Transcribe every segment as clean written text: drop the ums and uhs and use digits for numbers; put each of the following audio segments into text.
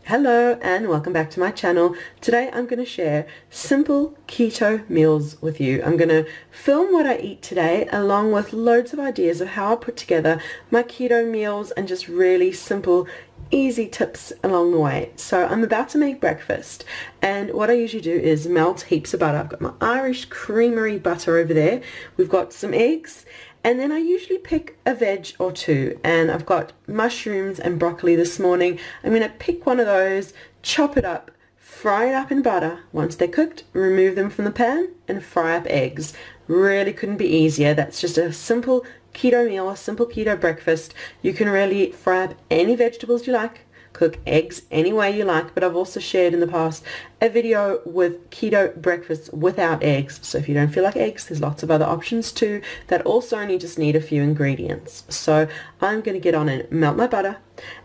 Hello and welcome back to my channel. Today I'm going to share simple keto meals with you. I'm going to film what I eat today along with loads of ideas of how I put together my keto meals and just really simple easy tips along the way. So I'm about to make breakfast and what I usually do is melt heaps of butter. I've got my Irish creamery butter over there. We've got some eggs. And then I usually pick a veg or two, and I've got mushrooms and broccoli this morning. I'm going to pick one of those, chop it up, fry it up in butter. Once they're cooked, remove them from the pan and fry up eggs. Really couldn't be easier. That's just a simple keto meal, a simple keto breakfast. You can really fry up any vegetables you like. Cook eggs any way you like, but I've also shared in the past a video with keto breakfasts without eggs. So if you don't feel like eggs, there's lots of other options too that also only just need a few ingredients. So I'm going to get on and melt my butter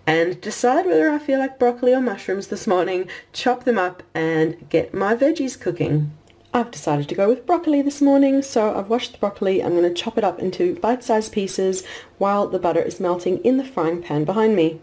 and decide whether I feel like broccoli or mushrooms this morning, chop them up and get my veggies cooking. I've decided to go with broccoli this morning, so I've washed the broccoli. I'm going to chop it up into bite-sized pieces while the butter is melting in the frying pan behind me.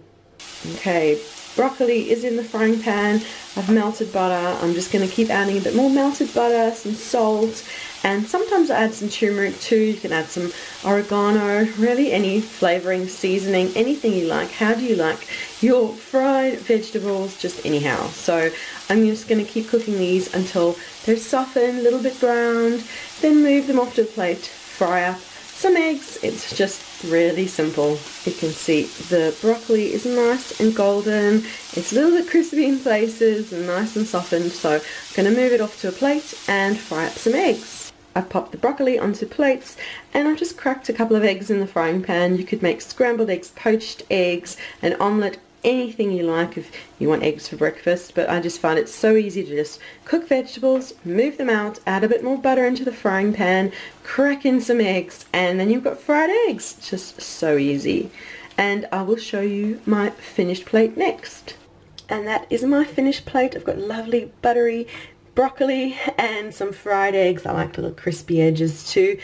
Okay, broccoli is in the frying pan. I've melted butter. I'm just going to keep adding a bit more melted butter, some salt, and sometimes I add some turmeric too. You can add some oregano, really any flavoring, seasoning, anything you like. How do you like your fried vegetables? Just anyhow. So I'm just going to keep cooking these until they're softened, a little bit browned, then move them off to a plate, fry up some eggs. It's just really simple. You can see the broccoli is nice and golden. It's a little bit crispy in places and nice and softened. So I'm going to move it off to a plate and fry up some eggs. I've popped the broccoli onto plates and I've just cracked a couple of eggs in the frying pan. You could make scrambled eggs, poached eggs, an omelette, anything you like if you want eggs for breakfast, but I just find it so easy to just cook vegetables, move them out, add a bit more butter into the frying pan, crack in some eggs, and then you've got fried eggs. It's just so easy. And I will show you my finished plate next. And that is my finished plate. I've got lovely buttery broccoli and some fried eggs. I like little crispy edges too.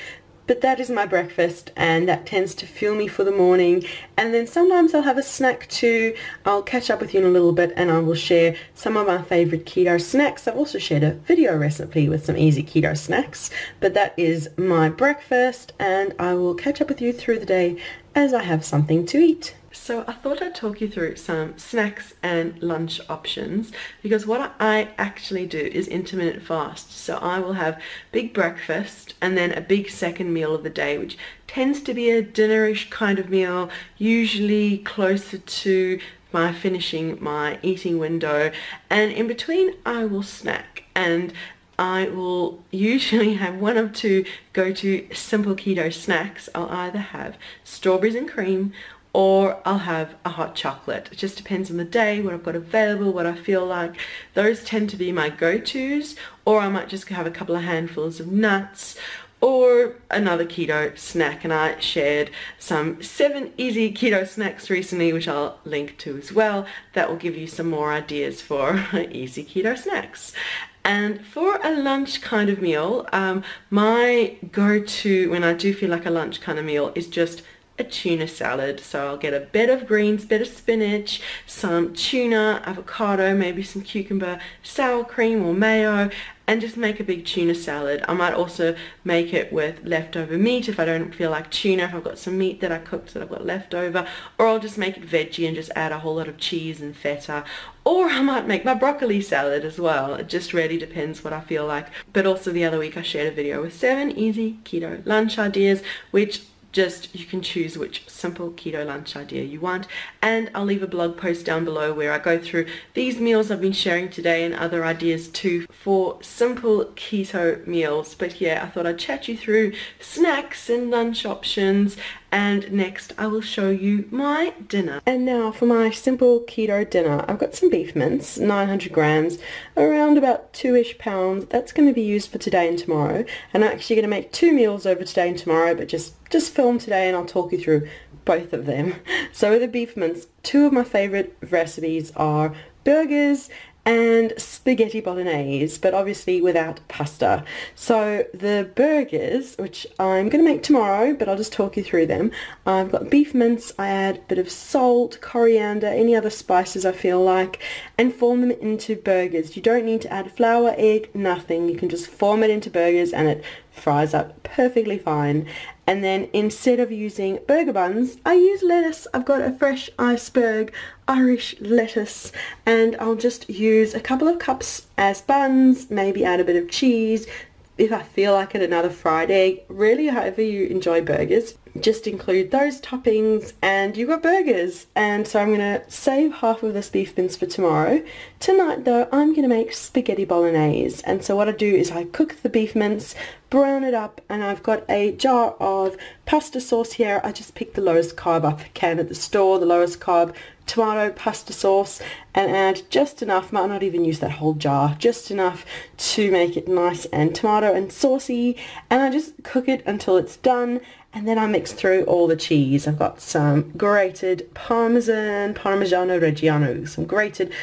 But that is my breakfast, and that tends to fuel me for the morning. And then sometimes I'll have a snack too. I'll catch up with you in a little bit and I will share some of my favorite keto snacks. I've also shared a video recipe with some easy keto snacks. But that is my breakfast, and I will catch up with you through the day as I have something to eat. So I thought I'd talk you through some snacks and lunch options, because what I actually do is intermittent fast. So I will have big breakfast and then a big second meal of the day, which tends to be a dinnerish kind of meal, usually closer to my finishing my eating window, and in between I will snack. And I will usually have one of two go-to simple keto snacks. I'll either have strawberries and cream, or I'll have a hot chocolate. It just depends on the day, what I've got available, what I feel like. Those tend to be my go-tos, or I might just have a couple of handfuls of nuts, or another keto snack. And I shared some 7 easy keto snacks recently, which I'll link to as well. That will give you some more ideas for easy keto snacks. And for a lunch kind of meal, my go-to when I do feel like a lunch kind of meal is just a tuna salad. So I'll get a bed of greens, bit of spinach, some tuna, avocado, maybe some cucumber, sour cream or mayo, and just make a big tuna salad. I might also make it with leftover meat if I don't feel like tuna, if I've got some meat that I cooked that I've got left over, or I'll just make it veggie and just add a whole lot of cheese and feta, or I might make my broccoli salad as well. It just really depends what I feel like. But also the other week I shared a video with 7 easy keto lunch ideas, which just you can choose which simple keto lunch idea you want, and I'll leave a blog post down below where I go through these meals I've been sharing today and other ideas too for simple keto meals. But yeah, I thought I'd chat you through snacks and lunch options, and next I will show you my dinner. And now for my simple keto dinner, I've got some beef mince, 900 grams, around about 2-ish pounds. That's going to be used for today and tomorrow, and I'm actually going to make 2 meals over today and tomorrow, but just film today and I'll talk you through both of them. So with the beef mince, 2 of my favorite recipes are burgers and spaghetti bolognese, but obviously without pasta. So the burgers, which I'm going to make tomorrow, but I'll just talk you through them. I've got beef mince. I add a bit of salt, coriander, any other spices I feel like, and form them into burgers. You don't need to add flour, egg, nothing. You can just form it into burgers and it fries up perfectly fine. And then instead of using burger buns, I use lettuce. I've got a fresh iceberg Irish lettuce, and I'll just use a couple of cups as buns, maybe add a bit of cheese, if I feel like it, another fried egg. Really, however you enjoy burgers, just include those toppings and you've got burgers. And so I'm going to save half of this beef mince for tomorrow. Tonight though, I'm going to make spaghetti bolognese, and so what I do is I cook the beef mince, brown it up, and I've got a jar of pasta sauce here. I just picked the lowest carb I can at the store, the lowest carb tomato pasta sauce, and add just enough, might not even use that whole jar, just enough to make it nice and tomato and saucy, and I just cook it until it's done. And then I mix through all the cheese. I've got some grated Parmesan, Parmigiano Reggiano,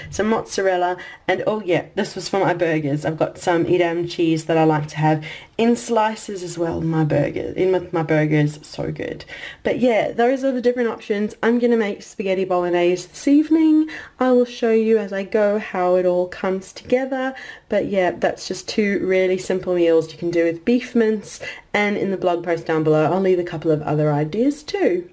some mozzarella, and oh yeah, this was for my burgers. I've got some Edam cheese that I like to have in slices as well in with my burgers. So good. But yeah, those are the different options. I'm going to make spaghetti bolognese this evening. I will show you as I go how it all comes together. But yeah, that's just two really simple meals you can do with beef mince, and in the blog post down below I'll leave a couple of other ideas too.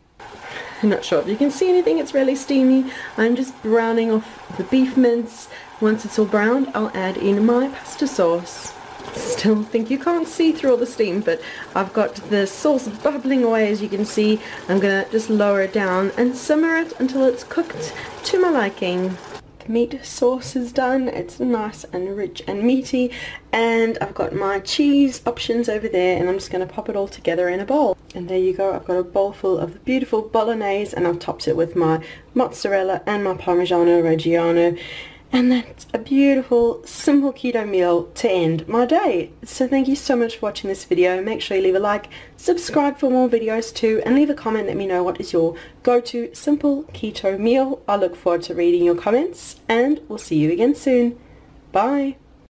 I'm not sure if you can see anything, it's really steamy. I'm just browning off the beef mince. Once it's all browned, I'll add in my pasta sauce. Still think you can't see through all the steam, but I've got the sauce bubbling away, as you can see. I'm gonna just lower it down and simmer it until it's cooked to my liking. The meat sauce is done. It's nice and rich and meaty, and I've got my cheese options over there, and I'm just going to pop it all together in a bowl. And there you go, I've got a bowl full of the beautiful bolognese, and I've topped it with my mozzarella and my Parmigiano Reggiano. And that's a beautiful, simple keto meal to end my day. So thank you so much for watching this video. Make sure you leave a like, subscribe for more videos too, and leave a comment. Let me know what is your go-to simple keto meal. I look forward to reading your comments, and we'll see you again soon. Bye.